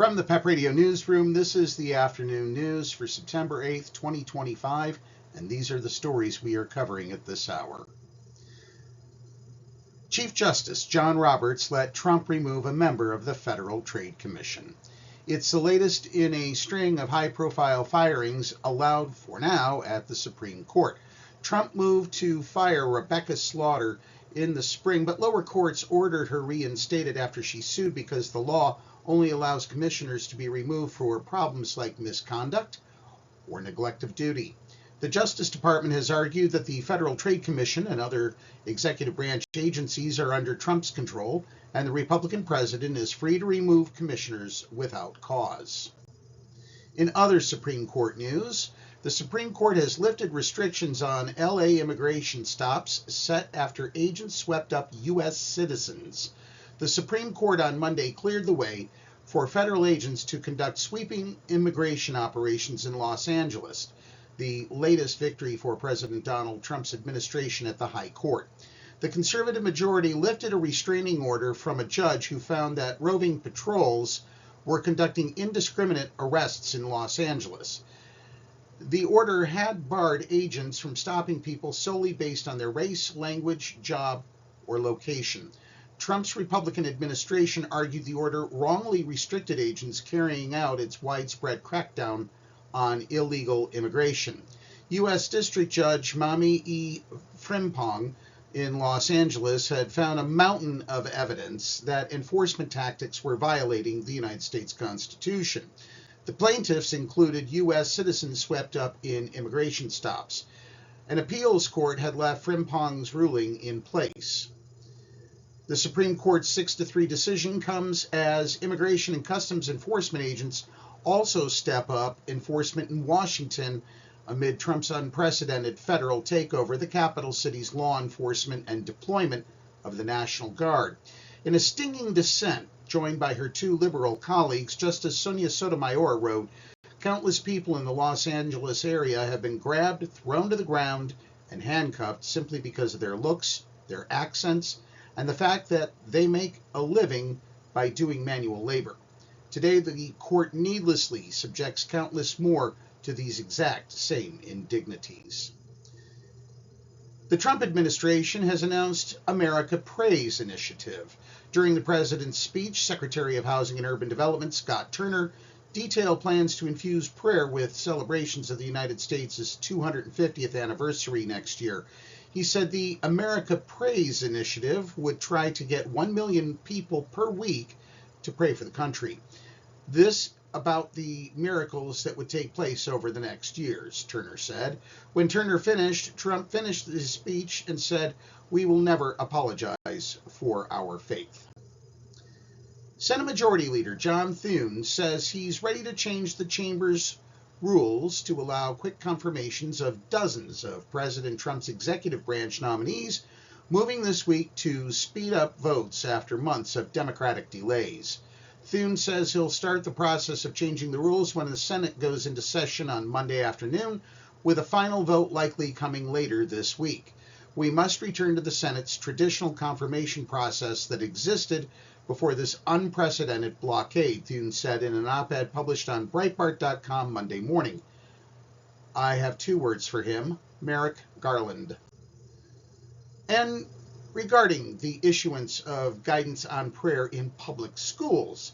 From the PEP Radio Newsroom, this is the afternoon news for September 8th, 2025, and these are the stories we are covering at this hour. Chief Justice John Roberts let Trump remove a member of the Federal Trade Commission. It's the latest in a string of high-profile firings allowed for now at the Supreme Court. Trump moved to fire Rebecca Slaughter in the spring, but lower courts ordered her reinstated after she sued because the law only allows commissioners to be removed for problems like misconduct or neglect of duty. The Justice Department has argued that the Federal Trade Commission and other executive branch agencies are under Trump's control, and the Republican president is free to remove commissioners without cause. In other Supreme Court news, the Supreme Court has lifted restrictions on LA immigration stops set after agents swept up U.S. citizens. The Supreme Court on Monday cleared the way for federal agents to conduct sweeping immigration operations in Los Angeles, the latest victory for President Donald Trump's administration at the High Court. The conservative majority lifted a restraining order from a judge who found that roving patrols were conducting indiscriminate arrests in Los Angeles. The order had barred agents from stopping people solely based on their race, language, job, or location. Trump's Republican administration argued the order wrongly restricted agents carrying out its widespread crackdown on illegal immigration. U.S. District Judge Mami E. Frimpong in Los Angeles had found a mountain of evidence that enforcement tactics were violating the United States Constitution. The plaintiffs included U.S. citizens swept up in immigration stops. An appeals court had left Frimpong's ruling in place. The Supreme Court's 6-3 decision comes as Immigration and Customs Enforcement agents also step up enforcement in Washington amid Trump's unprecedented federal takeover of the capital city's law enforcement and deployment of the National Guard. In a stinging dissent, joined by her two liberal colleagues, Justice Sonia Sotomayor wrote, "Countless people in the Los Angeles area have been grabbed, thrown to the ground, and handcuffed simply because of their looks, their accents, and the fact that they make a living by doing manual labor. Today, the court needlessly subjects countless more to these exact same indignities." The Trump administration has announced America Prays initiative. During the president's speech, Secretary of Housing and Urban Development Scott Turner detailed plans to infuse prayer with celebrations of the United States' 250th anniversary next year. He said the America Prays initiative would try to get 1 million people per week to pray for the country. This about the miracles that would take place over the next years, Turner said. When Turner finished, Trump finished his speech and said, "We will never apologize for our faith." Senate Majority Leader John Thune says he's ready to change the chamber's rules to allow quick confirmations of dozens of President Trump's executive branch nominees, moving this week to speed up votes after months of Democratic delays. Thune says he'll start the process of changing the rules when the Senate goes into session on Monday afternoon, with a final vote likely coming later this week. "We must return to the Senate's traditional confirmation process that existed before this unprecedented blockade," Thune said in an op-ed published on Breitbart.com Monday morning. I have two words for him: Merrick Garland. And regarding the issuance of guidance on prayer in public schools,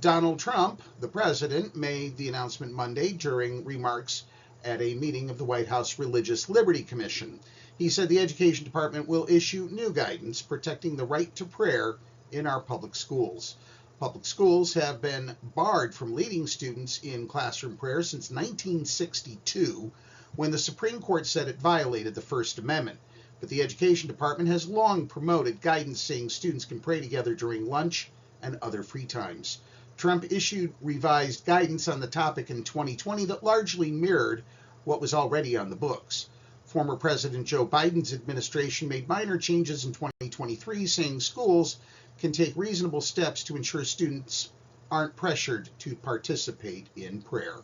Donald Trump, the president, made the announcement Monday during remarks at a meeting of the White House Religious Liberty Commission. He said the Education Department will issue new guidance protecting the right to prayer in our public schools. Public schools have been barred from leading students in classroom prayer since 1962, when the Supreme Court said it violated the First Amendment. But the Education Department has long promoted guidance saying students can pray together during lunch and other free times. Trump issued revised guidance on the topic in 2020 that largely mirrored what was already on the books. Former President Joe Biden's administration made minor changes in 2023, saying schools can take reasonable steps to ensure students aren't pressured to participate in prayer.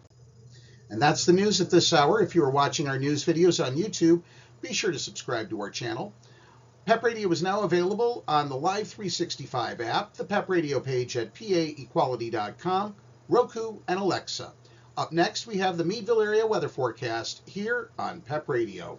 And that's the news at this hour. If you are watching our news videos on YouTube, be sure to subscribe to our channel. PEP Radio is now available on the Live 365 app, the PEP Radio page at paequality.com, Roku, and Alexa. Up next, we have the Meadville area weather forecast here on PEP Radio.